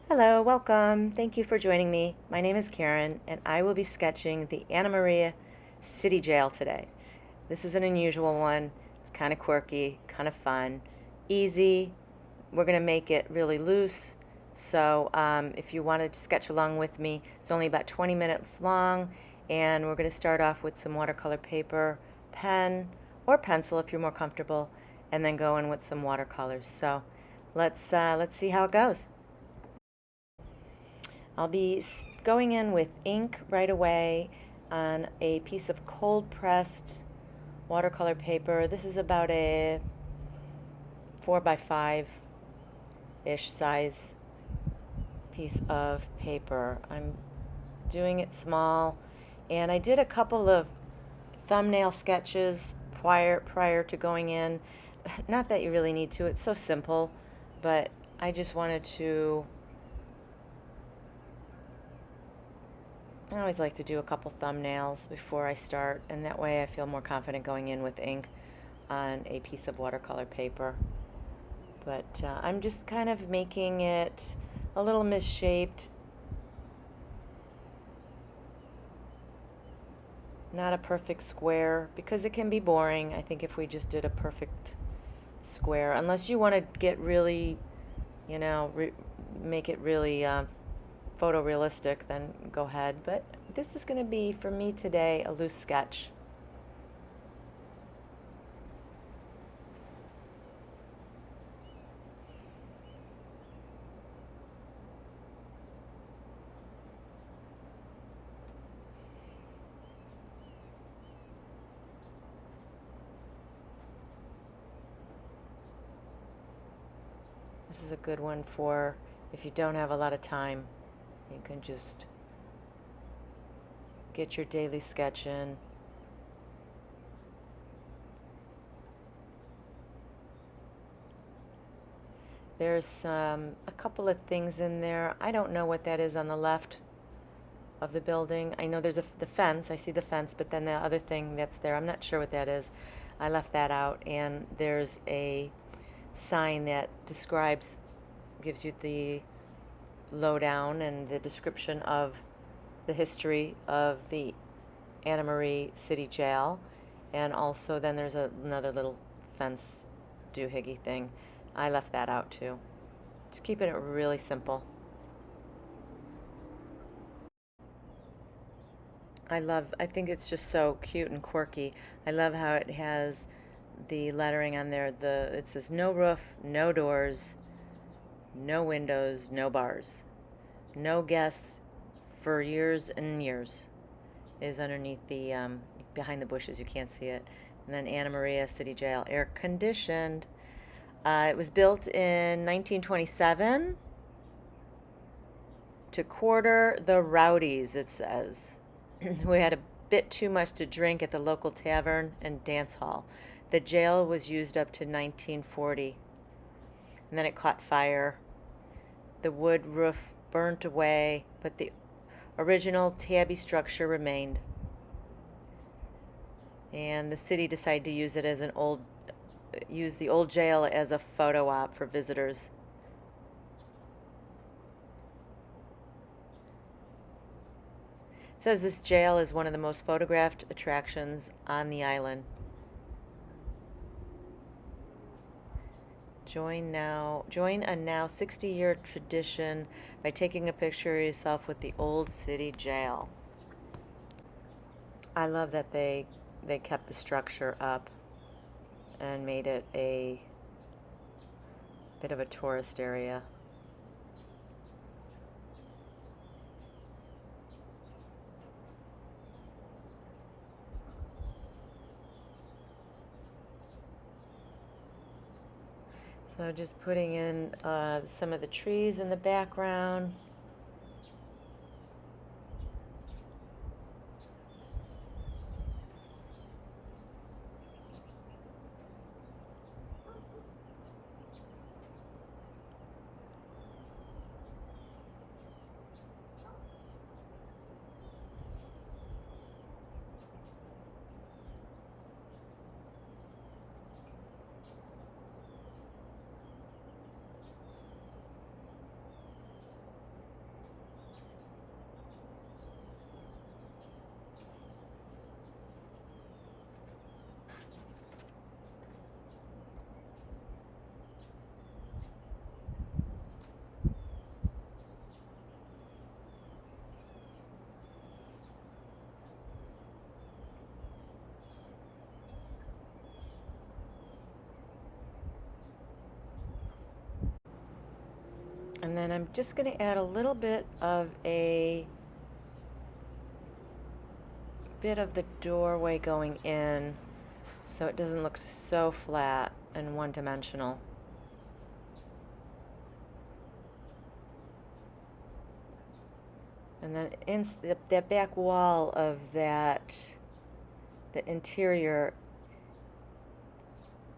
Hello, welcome. Thank you for joining me. My name is Karen, and I will be sketching the Anna Maria City Jail today. This is an unusual one. It's kind of quirky, kind of fun, easy. We're going to make it really loose. So if you want to sketch along with me, it's only about 20 minutes long, and we're going to start off with some watercolor paper, pen, or pencil if you're more comfortable, and then go in with some watercolors. So let's see how it goes. I'll be going in with ink right away on a piece of cold pressed watercolor paper. This is about a 4 by 5 ish size piece of paper. I'm doing it small, and I did a couple of thumbnail sketches prior to going in. Not that you really need to, it's so simple, but I just wanted to. I always like to do a couple thumbnails before I start, and that way I feel more confident going in with ink on a piece of watercolor paper. But I'm just kind of making it a little misshaped. Not a perfect square, because it can be boring, I think, if we just did a perfect square. Unless you want to get really, make it really photorealistic, then go ahead. But this is going to be, for me today, a loose sketch. This is a good one for if you don't have a lot of time. You can just get your daily sketch in. There's a couple of things in there. I don't know what that is on the left of the building. I know there's the fence. I see the fence, but then the other thing that's there, I'm not sure what that is. I left that out. And there's a sign that gives you the lowdown and the description of the history of the Anna Maria City Jail. And also then there's another little fence doohickey thing. I left that out too. Just keeping it really simple. I think it's just so cute and quirky. I love how it has the lettering on there. It says no roof, no doors, no windows, no bars. No guests for years and years is underneath the, behind the bushes. You can't see it. And then Anna Maria City Jail, air conditioned. It was built in 1927 to quarter the rowdies, it says, who had a bit too much to drink at the local tavern and dance hall. The jail was used up to 1940, and then it caught fire. The wood roof burnt away, but the original tabby structure remained. And the city decided to use the old jail as a photo op for visitors. It says this jail is one of the most photographed attractions on the island. Join a now 60-year tradition by taking a picture of yourself with the old city jail. I love that they kept the structure up and made it a bit of a tourist area. So just putting in some of the trees in the background. And then I'm just going to add a little bit of the doorway going in so it doesn't look so flat and one-dimensional. And then that back wall of the interior,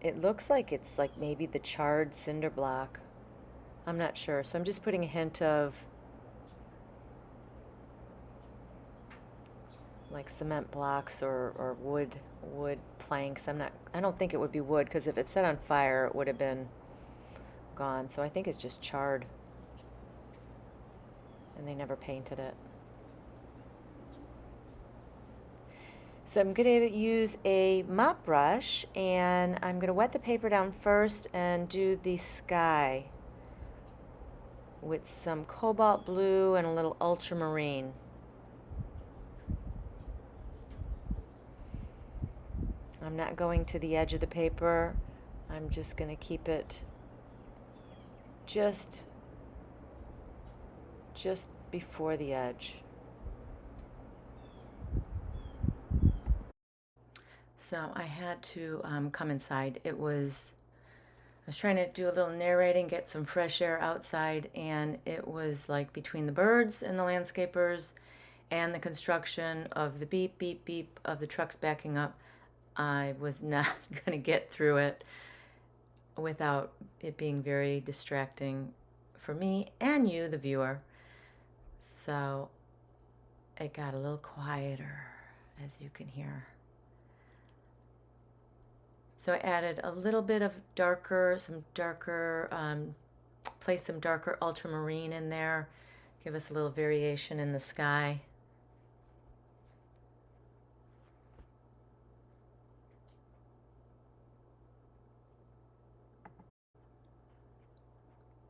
it looks like it's like maybe the charred cinder block. I'm not sure, so I'm just putting a hint of like cement blocks or wood planks. I don't think it would be wood, because if it set on fire it would have been gone. So I think it's just charred, and they never painted it. So I'm going to use a mop brush, and I'm going to wet the paper down first and do the sky with some cobalt blue and a little ultramarine. I'm not going to the edge of the paper. I'm just going to keep it just before the edge. So I had to come inside. I was trying to do a little narrating, get some fresh air outside, and it was like between the birds and the landscapers and the construction of the beep, beep, beep of the trucks backing up, I was not going to get through it without it being very distracting for me and you, the viewer. So it got a little quieter, as you can hear. So I added a little bit of placed some darker ultramarine in there, give us a little variation in the sky.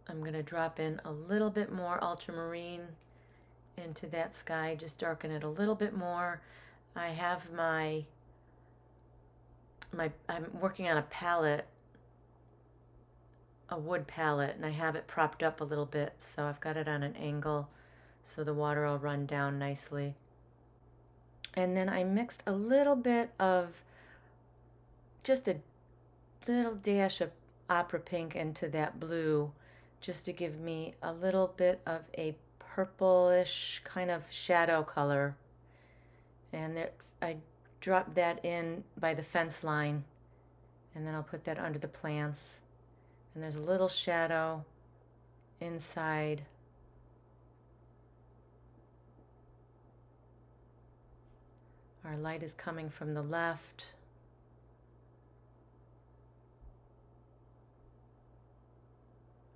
I'm going to drop in a little bit more ultramarine into that sky, just darken it a little bit more. I have I'm working on a palette, a wood palette, and I have it propped up a little bit, so I've got it on an angle so the water will run down nicely. And then I mixed a little bit of, just a little dash of opera pink into that blue, just to give me a little bit of a purplish kind of shadow color. And there, I dropped that in by the fence line, and then I'll put that under the plants. And there's a little shadow inside. Our light is coming from the left.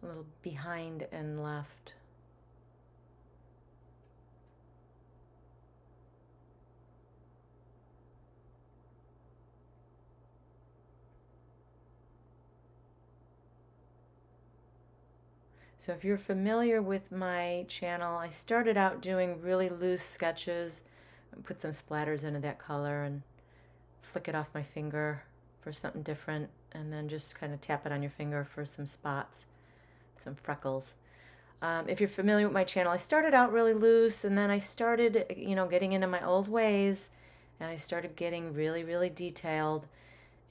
A little behind and left. So if you're familiar with my channel, I started out doing really loose sketches, put some splatters into that color and flick it off my finger for something different, and then just kind of tap it on your finger for some spots, some freckles. If you're familiar with my channel, I started out really loose, and then I started, getting into my old ways, and I started getting really, really detailed,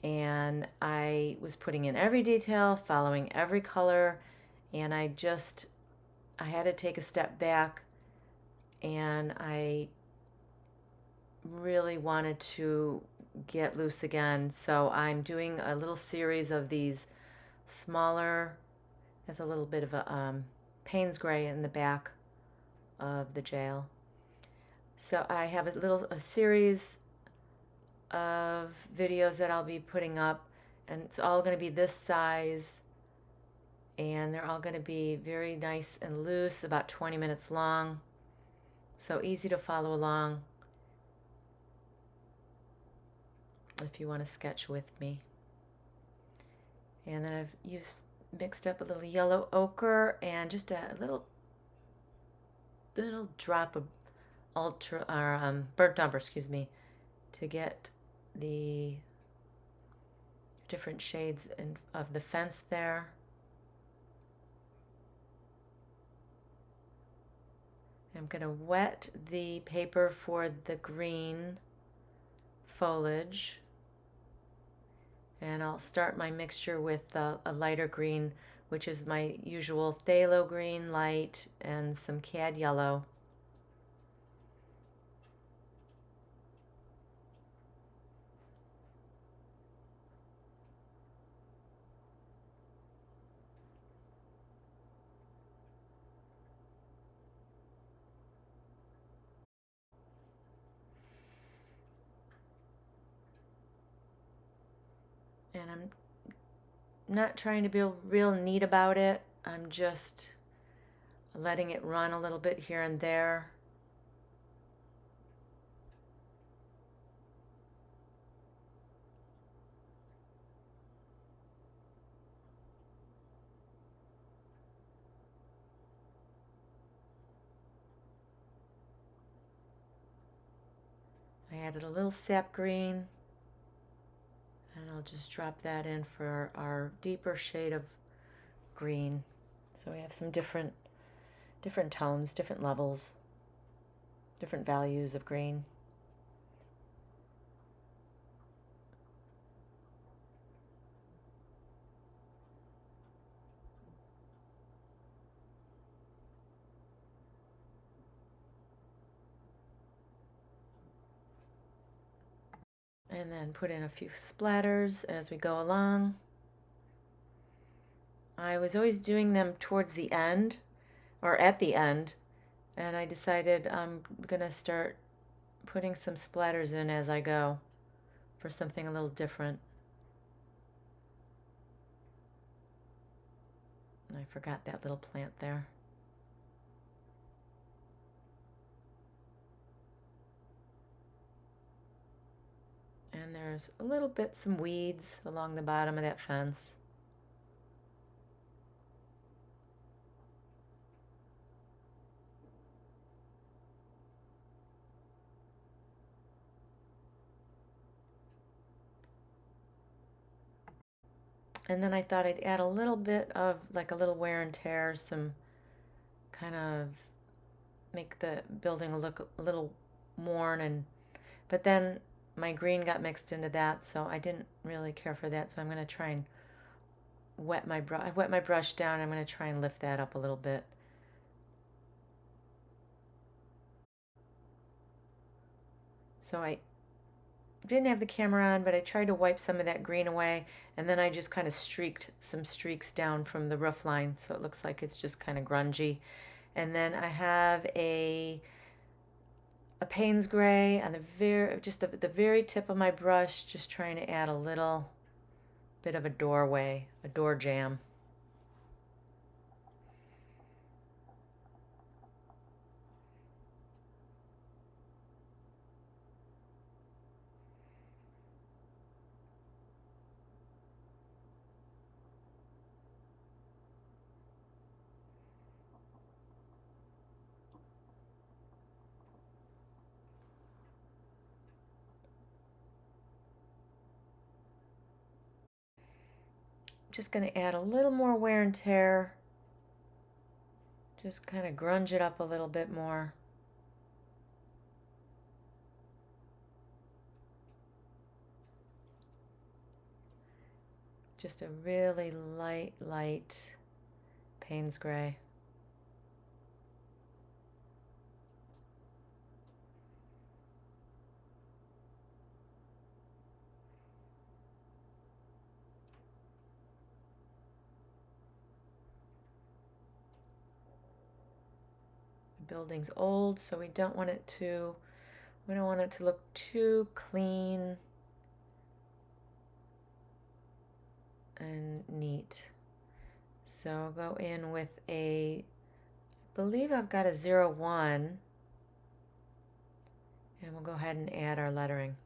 and I was putting in every detail, following every color, and I had to take a step back, and I really wanted to get loose again. So I'm doing a little series of these smaller, there's a little bit of a Payne's gray in the back of the jail. So I have a series of videos that I'll be putting up, and it's all going to be this size, and they're all going to be very nice and loose, about 20 minutes long, so easy to follow along if you want to sketch with me. And then I've mixed up a little yellow ochre and just a little drop of burnt umber, to get the different shades of the fence there. I'm going to wet the paper for the green foliage, and I'll start my mixture with a lighter green, which is my usual phthalo green light and some cad yellow. And I'm not trying to be real neat about it. I'm just letting it run a little bit here and there. I added a little sap green, and I'll just drop that in for our deeper shade of green. So we have some different tones, different levels, different values of green. And then put in a few splatters as we go along. I was always doing them towards the end, or at the end, and I decided I'm gonna start putting some splatters in as I go for something a little different. And I forgot that little plant there. And there's a little bit, some weeds along the bottom of that fence. And then I thought I'd add a little bit of like a little wear and tear, some kind of make the building look a little worn, but then my green got mixed into that, so I didn't really care for that. So I'm going to try and wet my brush down. I'm going to try and lift that up a little bit. So I didn't have the camera on, but I tried to wipe some of that green away, and then I just kind of streaked some streaks down from the roof line, so it looks like it's just kind of grungy. And then I have a Payne's gray on the very tip of my brush, just trying to add a little bit of a doorway, a door jamb. Just going to add a little more wear and tear. Just kind of grunge it up a little bit more. Just a really light Payne's gray. The building's old, so we don't want it to look too clean and neat. So I'll go in with I believe I've got a 01, and we'll go ahead and add our lettering.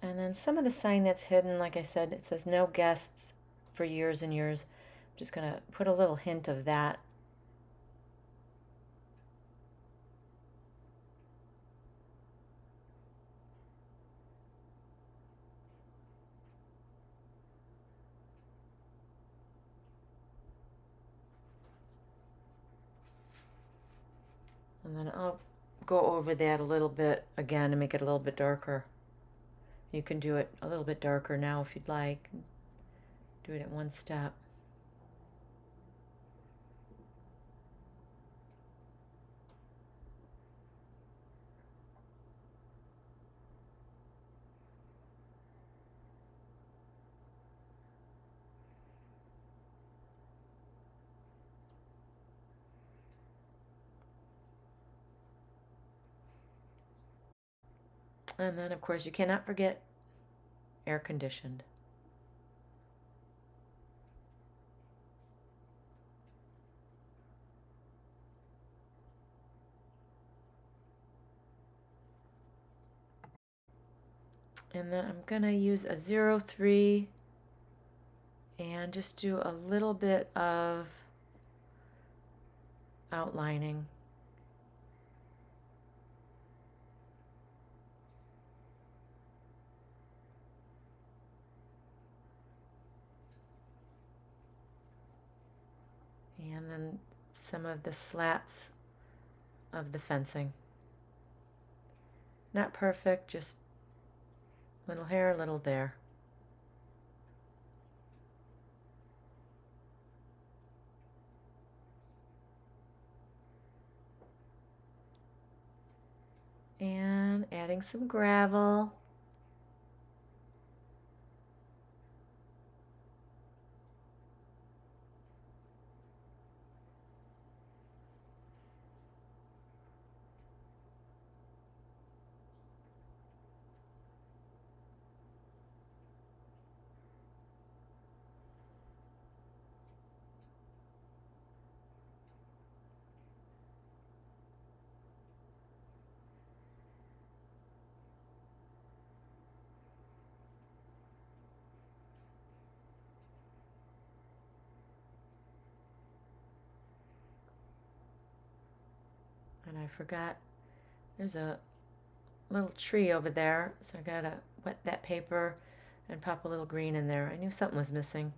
And then some of the sign that's hidden, like I said, it says no guests for years and years. I'm just going to put a little hint of that. And then I'll go over that a little bit again and make it a little bit darker. You can do it a little bit darker now if you'd like. Do it in one step. And then, of course, you cannot forget air conditioned. And then I'm going to use a 03 and just do a little bit of outlining. And then some of the slats of the fencing. Not perfect, just little here, little there. And adding some gravel. And I forgot, there's a little tree over there, so I gotta wet that paper and pop a little green in there. I knew something was missing.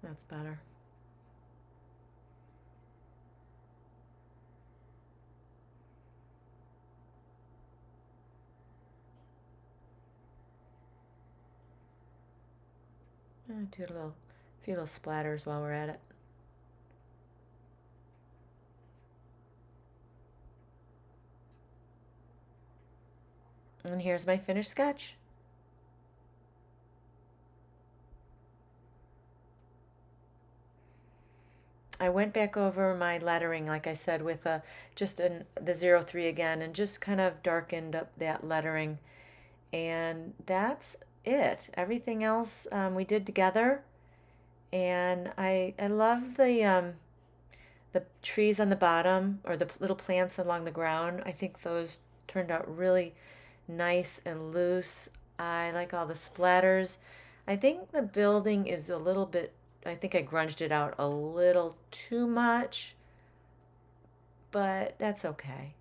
That's better. Do a few little splatters while we're at it. And here's my finished sketch. I went back over my lettering, like I said, with the 03 again, and just kind of darkened up that lettering. And that's it. Everything else we did together. And I love the trees on the bottom, or the little plants along the ground. I think those turned out really nice and loose. I like all the splatters. I think the building is a little bit, I think I grunged it out a little too much, but that's okay.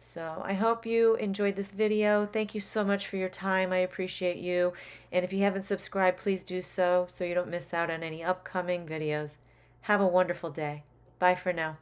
So I hope you enjoyed this video. Thank you so much for your time. I appreciate you. And if you haven't subscribed, please do so you don't miss out on any upcoming videos. Have a wonderful day. Bye for now.